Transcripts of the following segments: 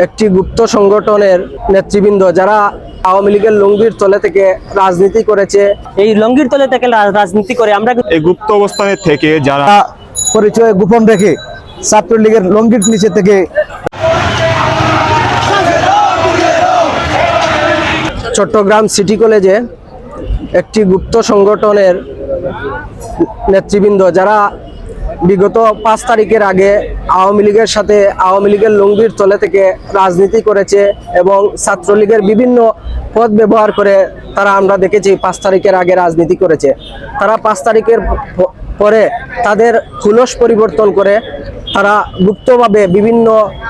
একটি গুপ্ত সংগঠনের নেতৃবৃন্দ যারা আওয়ামী লীগের লুঙ্গির তলে থেকে রাজনীতি করেছে। এই লুঙ্গির তলে থেকে রাজনীতি করে আমরা এই গুপ্ত অবস্থানে থেকে যারা পরিচয় গোপন রেখে ছাত্রলীগের লুঙ্গির নিচে থেকে চট্টগ্রাম সিটি কলেজে একটি গুপ্ত সংগঠনের নেতৃবৃন্দ যারা বিগত 5 তারিখের আগে আওয়ামী লীগের সাথে আওয়ামী লীগের লুঙ্গির তলে থেকে রাজনীতি করেছে এবং ছাত্রলীগের বিভিন্ন পদ ব্যবহার করে তারা আমরা দেখেছি 5 তারিখের আগে রাজনীতি করেছে। তারা 5 তারিখের পরে তাদের হুলস পরিবর্তন করে তারা গুপ্তভাবে বিভিন্ন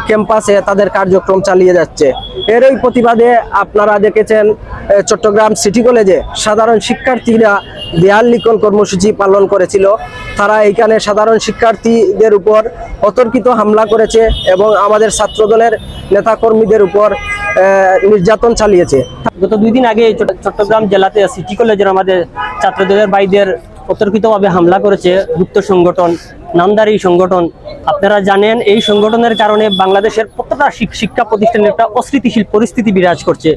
ক্যাম্পাসে তাদের কার্যক্রম চালিয়ে যাচ্ছে। এরই প্রতিবাদে আপনারা দেখেছেন চট্টগ্রাম সিটি কলেজে সাধারণ শিক্ষার্থীরা দেয়াল লিখন কর্মসূচি পালন করেছিল। তারা এইখানে সাধারণ শিক্ষার্থীদের উপর অতর্কিত হামলা করেছে এবং আমাদের ছাত্রদলের নেতাকর্মীদের উপর নির্যাতন চালিয়েছে। গত 2 দিন আগে চট্টগ্রাম জেলাতে সিটি কলেজের আমাদের ছাত্রদলের ভাইদের অতর্কিতভাবে হামলা করেছে গুপ্ত সংগঠন, নামদারি সংগঠন। আপনারা জানেন এই সংগঠনের কারণে বাংলাদেশের প্রত্যেকটা শিক্ষা প্রতিষ্ঠানে একটা অস্থিতিশীল পরিস্থিতি বিরাজ করছে।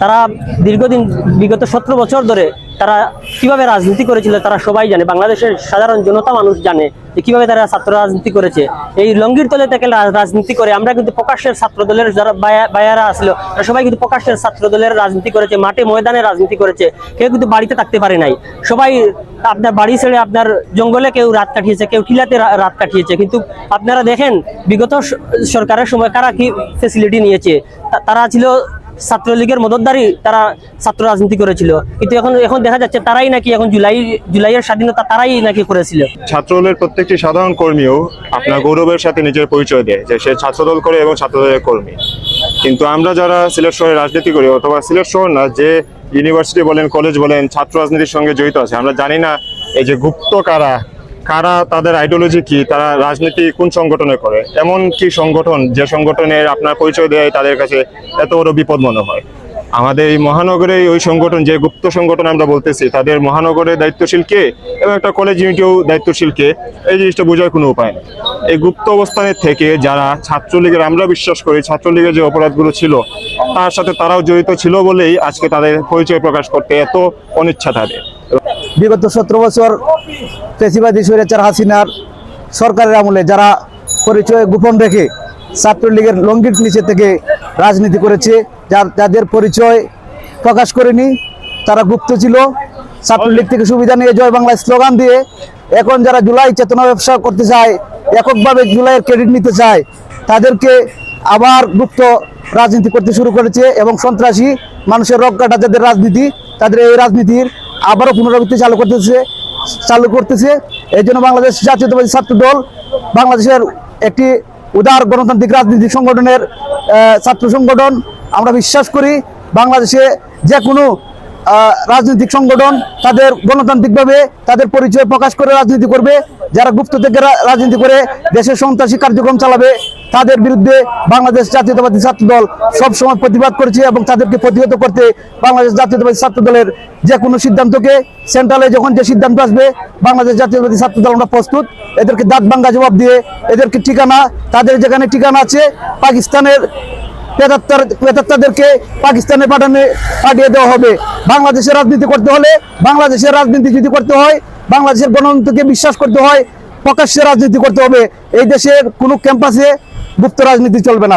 তারা দীর্ঘদিন বিগত 17 বছর ধরে তারা কিভাবে রাজনীতি করেছিল তারা সবাই জানে, বাংলাদেশের সাধারণ জনতা মানুষ জানে যে কিভাবে তারা ছাত্র রাজনীতি করেছে। এই লুঙ্গির তলে থেকে রাজনীতি করে আমরা কিন্তু প্রকাশ্যের ছাত্রদলের যারা বায়ারা আসলো তারা সবাই কিন্তু প্রকাশ্যের ছাত্রদলের রাজনীতি করেছে, মাঠে ময়দানে রাজনীতি করেছে। কেউ কিন্তু বাড়িতে থাকতে পারে নাই, সবাই আপনার বাড়ি ছেড়ে আপনার জঙ্গলে কেউ রাত কাটিয়েছে, কেউ টিলাতে রাত কাটিয়েছে। কিন্তু আপনারা দেখেন বিগত সরকারের সময় কারা কি ফেসিলিটি নিয়েছে। তারা ছিল ছাত্রলীগের মদতদারি, তারা ছাত্র রাজনীতি করেছিল। কিন্তু এখন দেখা যাচ্ছে তারাই নাকি এখন জুলাইয়ের স্বাধীনতা তারাই নাকি করেছিল। ছাত্রদলের প্রত্যেকটি সাধারণ কর্মীও আপনার গৌরবের সাথে নিজের পরিচয় দেয় যে সে ছাত্রদল করে এবং ছাত্রদলের কর্মী। কিন্তু আমরা যারা সিলেট শহরে রাজনীতি করি, অথবা সিলেট শহর না, যে ইউনিভার্সিটি বলেন কলেজ বলেন ছাত্র রাজনীতির সঙ্গে জড়িত আছে, আমরা জানি না এই যে গুপ্ত কারা তাদের আইডিওলজি কি, তারা রাজনীতি কোন সংগঠনে করে, এমন কি সংগঠন যে সংগঠনের আপনার পরিচয় দেয় তাদের কাছে এত বড় বিপদ মনে হয়। আমাদের এই মহানগরে ওই সংগঠন, যে গুপ্ত সংগঠন আমরা বলতেছি, তাদের মহানগরে দায়িত্বশীল কে এবং একটা কলেজ ইউনিটেও দায়িত্বশীল কে, এই জিনিসটা বোঝার কোনো উপায় নেই। এই গুপ্ত অবস্থানে থেকে যারা ছাত্রলীগের, আমরা বিশ্বাস করি ছাত্রলীগের যে অপরাধগুলো ছিল তার সাথে তারাও জড়িত ছিল বলেই আজকে তাদের পরিচয় প্রকাশ করতে এত অনিচ্ছা তাদের। বিগত 17 বছর ফ্যাসিবাদী স্বৈরাচার হাসিনার সরকারের আমলে যারা পরিচয় গোপন রেখে ছাত্রলীগের লুঙ্গির নিচে থেকে রাজনীতি করেছে, যাদের পরিচয় প্রকাশ করেনি, তারা গুপ্ত ছিল। ছাত্রলীগ থেকে সুবিধা নিয়ে জয় বাংলা স্লোগান দিয়ে এখন যারা জুলাই চেতনা ব্যবসা করতে চায়, এককভাবে জুলাইয়ের ক্রেডিট নিতে চায়, তাদেরকে আবার গুপ্ত রাজনীতি করতে শুরু করেছে এবং সন্ত্রাসী মানুষের রগ কাটা যাদের রাজনীতি, তাদের এই রাজনীতির আবারও পুনরাবৃত্তি চালু করতেছে। এই জন্য বাংলাদেশ জাতীয়তাবাদী ছাত্র দল বাংলাদেশের একটি উদার গণতান্ত্রিক রাজনৈতিক সংগঠনের ছাত্র সংগঠন। আমরা বিশ্বাস করি বাংলাদেশে যে কোনো রাজনৈতিক সংগঠন তাদের গণতান্ত্রিকভাবে তাদের পরিচয় প্রকাশ করে রাজনীতি করবে। যারা গুপ্ত থেকে রাজনীতি করে দেশের সন্ত্রাসী কার্যক্রম চালাবে তাদের বিরুদ্ধে বাংলাদেশ জাতীয়তাবাদী ছাত্র দল সবসময় প্রতিবাদ করেছে এবং তাদেরকে প্রতিহত করতে বাংলাদেশ জাতীয়তাবাদী ছাত্র দলের যে কোনো সিদ্ধান্তকে, সেন্ট্রালে যখন যে সিদ্ধান্ত আসবে বাংলাদেশ জাতীয়তাবাদী ছাত্র দল আমরা প্রস্তুত এদেরকে দাঁত ভাঙ্গা জবাব দিয়ে এদেরকে ঠিকানা, তাদের যেখানে ঠিকানা আছে পাকিস্তানের প্রেতাত্মাদেরকে পাকিস্তানে পাঠিয়ে দেওয়া হবে। বাংলাদেশের রাজনীতি করতে হলে, বাংলাদেশের রাজনীতি যদি করতে হয়, বাংলাদেশের গণতন্ত্রকে বিশ্বাস করতে হয়, প্রকাশ্যে রাজনীতি করতে হবে। এই দেশের কোনো ক্যাম্পাসে গুপ্ত রাজনীতি চলবে না।